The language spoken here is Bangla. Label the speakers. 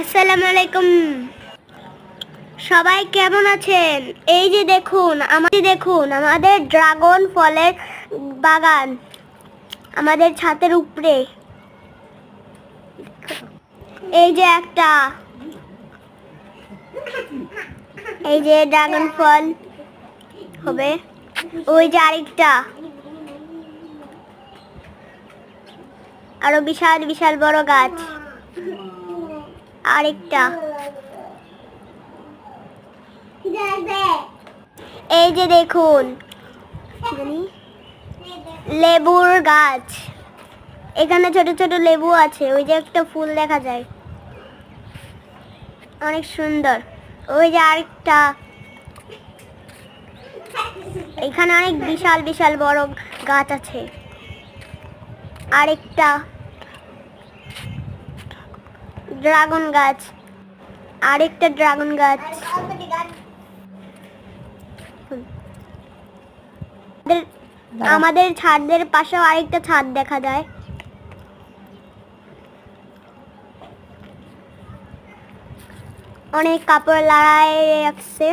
Speaker 1: আসসালামু আলাইকুম, সবাই কেমন আছেন? এই যে দেখুন আমাদের ড্রাগন ফলের বাগান আমাদের ছাদের উপরে। এই যে একটা, এই যে ড্রাগন ফল হবে, ওই যে আরেকটা, আরো বিশাল বিশাল বড় গাছ আরেকটা। এই যে দেখুন লেবুর গাছ, এখানে ছোট ছোট লেবু আছে, ওই যে একটা ফুল দেখা যায় অনেক সুন্দর। ওই যে আরেকটা, এখানে অনেক বিশাল বিশাল বড় গাছ আছে। আরেকটা ড্রাগন গাছ, আরেকটা ড্রাগন গাছ। আমাদের ছাদের পাশেও আরেকটা ছাদ দেখা যায়। অনেক কাপড় লাগায় রাখছে।